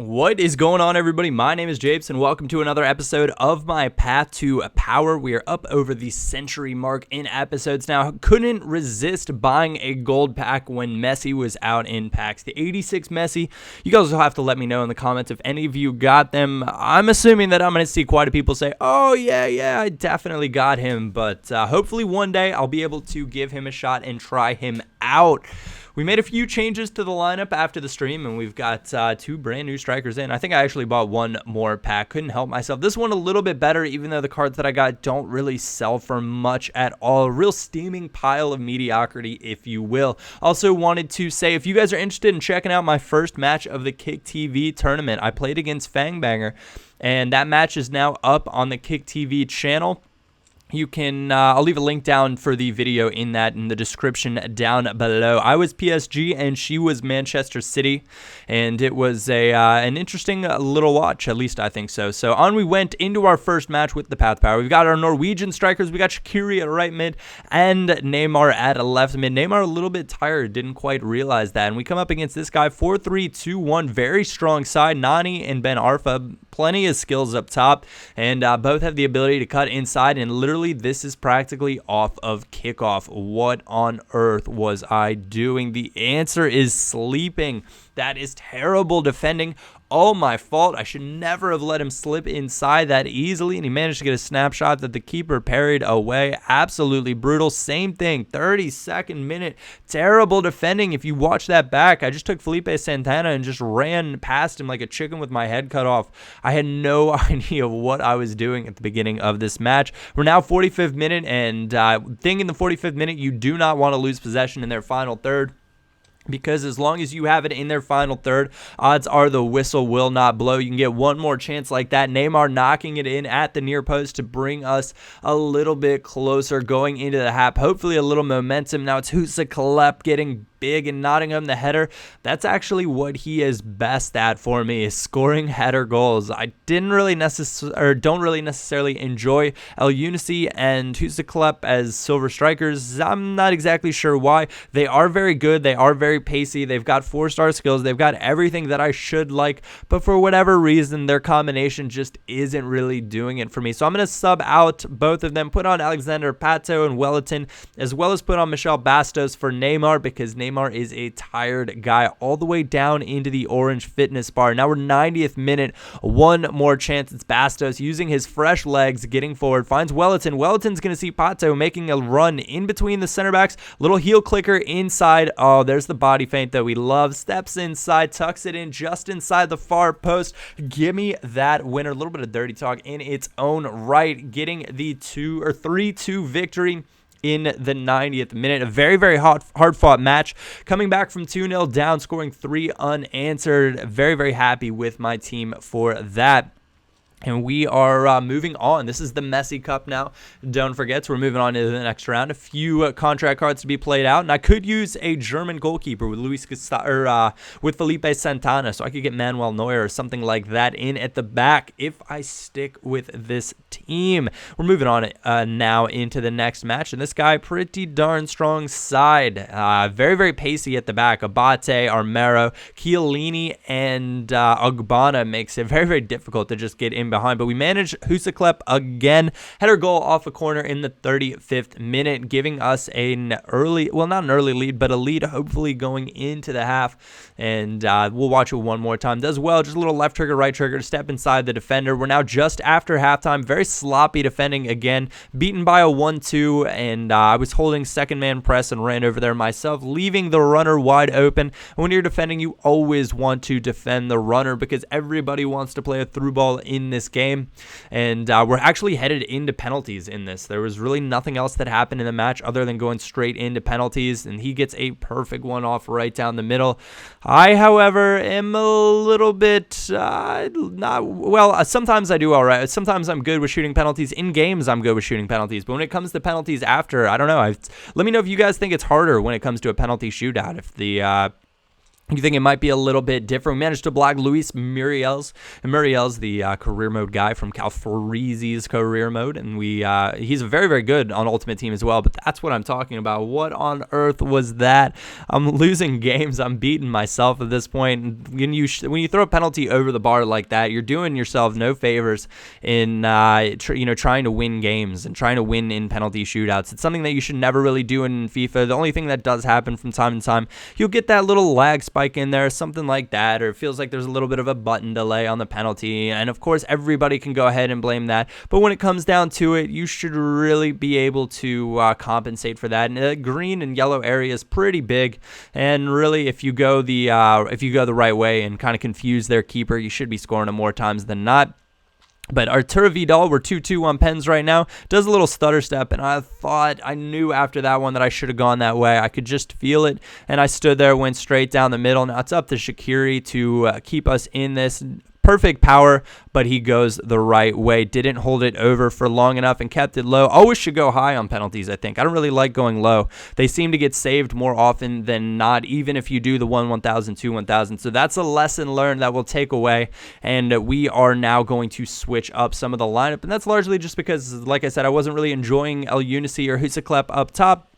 What is going on, everybody? My name is Japes, and welcome to another episode of my Path to Power. We are up over the century mark in episodes now. Couldn't resist buying a gold pack when Messi was out in packs. The 86 Messi. You guys will have to let me know in the comments if any of you got them. I'm assuming that I'm going to see quite a few people say, oh, yeah, I definitely got him. But hopefully one day I'll be able to give him a shot and try him out. We made a few changes to the lineup after the stream, and we've got two brand new strikers in. I think I actually bought one more pack. Couldn't help myself. This one a little bit better, even though the cards that I got don't really sell for much at all. A real steaming pile of mediocrity, if you will. Also wanted to say, if you guys are interested in checking out my first match of the Kick TV tournament, I played against Fangbanger, and that match is now up on the Kick TV channel. You can, I'll leave a link down for the video in the description down below. I was PSG and she was Manchester City, and it was an interesting little watch, at least I think so. So on we went into our first match with the Path Power. We've got our Norwegian strikers. We got Shaqiri at right mid and Neymar at left mid. Neymar a little bit tired, didn't quite realize that. And we come up against this guy, 4-3-2-1, very strong side. Nani and Ben Arfa, plenty of skills up top, and both have the ability to cut inside, and literally this is practically off of kickoff. What on earth was I doing? The answer is sleeping. That is terrible defending. All my fault. I should never have let him slip inside that easily, and he managed to get a snapshot that the keeper parried away. Absolutely brutal. Same thing, 32nd minute. Terrible defending. If you watch that back, I just took Felipe Santana and just ran past him like a chicken with my head cut off. I had no idea what I was doing at the beginning of this match. We're now 45th minute, and thing in the 45th minute, you do not want to lose possession in their final third, because as long as you have it in their final third, odds are the whistle will not blow. You can get one more chance like that. Neymar knocking it in at the near post to bring us a little bit closer going into the half. Hopefully a little momentum. Now it's Husa getting big and Nottingham the header. That's actually what he is best at for me, is scoring header goals. I don't really necessarily enjoy El Unici and Husa as silver strikers. I'm not exactly sure why. They are very good. They are very pacey. They've got 4-star skills. They've got everything that I should like, but for whatever reason, their combination just isn't really doing it for me. So I'm going to sub out both of them, put on Alexander Pato and Wellington, as well as put on Michel Bastos for Neymar, because Neymar is a tired guy, all the way down into the orange fitness bar. Now we're 90th minute. One more chance. It's Bastos using his fresh legs, getting forward, finds Wellington. Wellington's going to see Pato making a run in between the center backs. Little heel clicker inside. Oh, there's the body feint that we love. Steps inside, tucks it in just inside the far post. Give me that winner. A little bit of dirty talk in its own right, getting the 3-2 victory in the 90th minute. A very, very hard-fought match. Coming back from 2-0 down, scoring 3 unanswered. Very, very happy with my team for that. And we are moving on. This is the Messi Cup now. Don't forget, we're moving on to the next round. A few contract cards to be played out, and I could use a German goalkeeper with with Felipe Santana, so I could get Manuel Neuer or something like that in at the back if I stick with this team. We're moving on now into the next match, and this guy, pretty darn strong side. Very, very pacey at the back. Abate, Armero, Chiellini, and Ogbonna makes it very, very difficult to just get in behind, but we managed Husa again. Header goal off a corner in the 35th minute, giving us an early, well, not an early lead, but a lead hopefully going into the half. And we'll watch it one more time. Does well, just a little left trigger, right trigger to step inside the defender. We're now just after halftime. Very sloppy defending again, beaten by a 1-2, and I was holding second man press and ran over there myself, leaving the runner wide open. When you're defending, you always want to defend the runner, because everybody wants to play a through ball in this game, and we're actually headed into penalties in this. There was really nothing else that happened in the match other than going straight into penalties, and he gets a perfect one off right down the middle. I, however, am a little bit not well. Sometimes I do all right. Sometimes I'm good with shooting penalties. In games, I'm good with shooting penalties, but when it comes to penalties after, I don't know. Let me know if you guys think it's harder when it comes to a penalty shootout. If the You think it might be a little bit different. We managed to block Luis Muriel's, the career mode guy from Calfreezy's career mode, and he's very, very good on Ultimate Team as well, but that's what I'm talking about. What on earth was that? I'm losing games. I'm beating myself at this point. When you throw a penalty over the bar like that, you're doing yourself no favors in trying to win games and trying to win in penalty shootouts. It's something that you should never really do in FIFA. The only thing that does happen from time to time, you'll get that little lag spike in there, something like that, or it feels like there's a little bit of a button delay on the penalty, and of course everybody can go ahead and blame that, but when it comes down to it, you should really be able to compensate for that. And the green and yellow area is pretty big, and really if you go the right way and kind of confuse their keeper, you should be scoring them more times than not. But Arturo Vidal, we're 2-2 on pens right now, does a little stutter step, and I knew after that one that I should have gone that way. I could just feel it, and I stood there, went straight down the middle. Now it's up to Shaqiri to keep us in this. Perfect power, but he goes the right way. Didn't hold it over for long enough and kept it low. Always should go high on penalties, I think. I don't really like going low. They seem to get saved more often than not, even if you do the 1-1000, 2-1000. So that's a lesson learned that we'll take away, and we are now going to switch up some of the lineup, and that's largely just because, like I said, I wasn't really enjoying El Unici or Husaklep up top.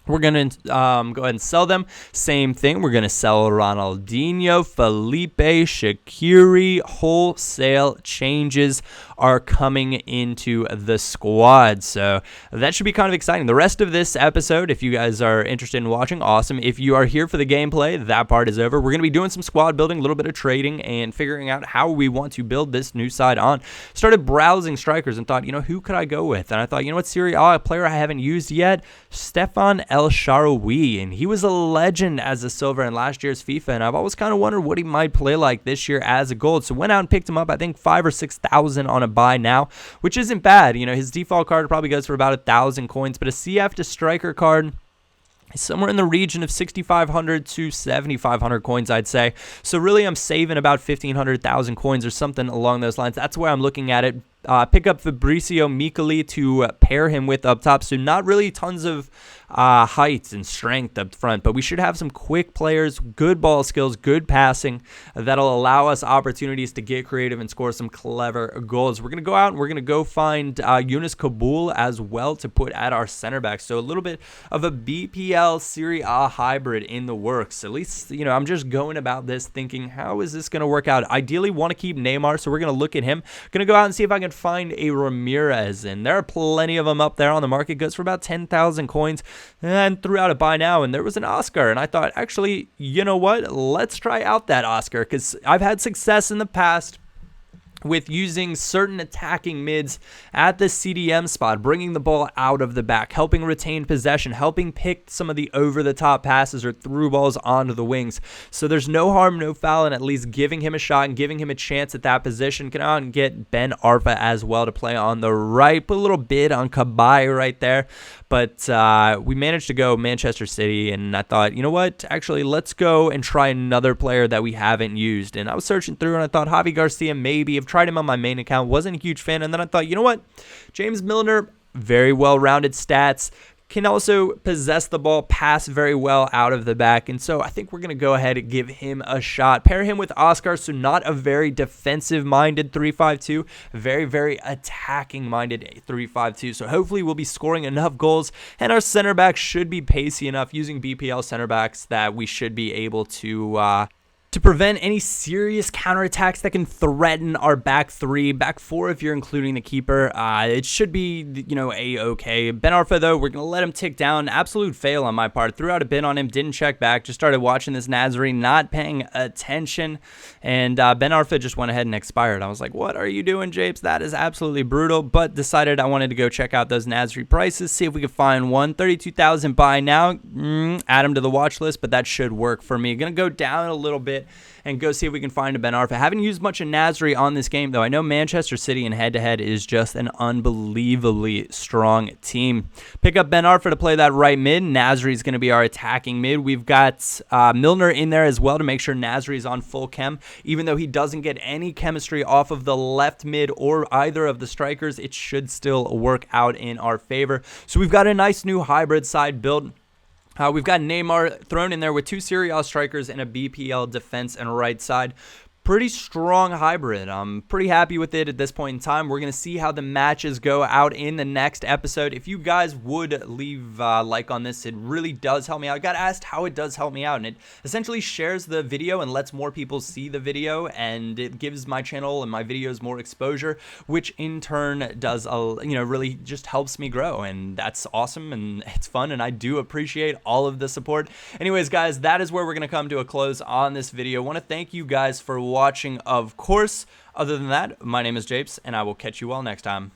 We're going to go ahead and sell them. Same thing. We're going to sell Ronaldinho, Felipe, Shaqiri. Wholesale changes are coming into the squad. So that should be kind of exciting. The rest of this episode, if you guys are interested in watching, awesome. If you are here for the gameplay, that part is over. We're going to be doing some squad building, a little bit of trading, and figuring out how we want to build this new side on. Started browsing strikers and thought, who could I go with? And I thought, what, Serie A, a player I haven't used yet? Stefan El Shaarawy, and he was a legend as a silver in last year's FIFA, and I've always kind of wondered what he might play like this year as a gold. So went out and picked him up, I think 5,000 or 6,000 on a buy now, which isn't bad. His default card probably goes for about 1,000 coins, but a CF to striker card is somewhere in the region of 6,500 to 7,500 coins, I'd say. So really, I'm saving about 1,500 coins or something along those lines. That's where I'm looking at it. Pick up Fabricio Micali to pair him with up top. So not really tons of height and strength up front, but we should have some quick players, good ball skills, good passing that'll allow us opportunities to get creative and score some clever goals. We're going to go out and we're going to go find Yunus Kabul as well to put at our center back. So a little bit of a BPL Serie A hybrid in the works. At least, I'm just going about this thinking, how is this going to work out? Ideally want to keep Neymar, so we're going to look at him. Going to go out and see if I can find a Ramirez, and there are plenty of them up there on the market. Goes for about 10,000 coins, and threw out a buy now, and there was an Oscar, and I thought, actually, you know what? Let's try out that Oscar, because I've had success in the past with using certain attacking mids at the CDM spot, bringing the ball out of the back, helping retain possession, helping pick some of the over-the-top passes or through balls onto the wings. So there's no harm, no foul, and at least giving him a shot and giving him a chance at that position. Can out and get Ben Arfa as well to play on the right. Put a little bid on Kabay right there. But we managed to go Manchester City, and I thought, you know what? Actually, let's go and try another player that we haven't used. And I was searching through, and I thought Javi Garcia maybe. I've tried him on my main account. Wasn't a huge fan. And then I thought, you know what? James Milner, very well-rounded stats. Can also possess the ball, pass very well out of the back. And so I think we're going to go ahead and give him a shot. Pair him with Oscar, so not a very defensive-minded 3-5-2, very, very attacking-minded 3-5-2. So hopefully we'll be scoring enough goals, and our center back should be pacey enough using BPL center backs that we should be able to prevent any serious counterattacks that can threaten our back three, back four if you're including the keeper. It should be, A-okay. Ben Arfa, though, we're going to let him tick down. Absolute fail on my part. Threw out a bid on him, didn't check back, just started watching this Nasri, not paying attention, and Ben Arfa just went ahead and expired. I was like, what are you doing, Japes? That is absolutely brutal, but decided I wanted to go check out those Nasri prices, see if we could find one. 32,000 buy now. Add him to the watch list, but that should work for me. Going to go down a little bit and go see if we can find a Ben Arfa. Haven't used much of Nasri on this game, though. I know Manchester City in head-to-head is just an unbelievably strong team. Pick up Ben Arfa to play that right mid. Nasri is going to be our attacking mid. We've got Milner in there as well to make sure Nasri is on full chem. Even though he doesn't get any chemistry off of the left mid or either of the strikers, it should still work out in our favor. So we've got a nice new hybrid side built. We've got Neymar thrown in there with 2 Serie A strikers and a BPL defense and right side. Pretty strong hybrid. I'm pretty happy with it at this point in time. We're going to see how the matches go out in the next episode. If you guys would leave a like on this, it really does help me out. I got asked how it does help me out, and it essentially shares the video and lets more people see the video, and it gives my channel and my videos more exposure, which in turn does, really just helps me grow, and that's awesome, and it's fun, and I do appreciate all of the support. Anyways, guys, that is where we're going to come to a close on this video. I want to thank you guys for watching, of course. Other than that, my name is Japes, and I will catch you all next time.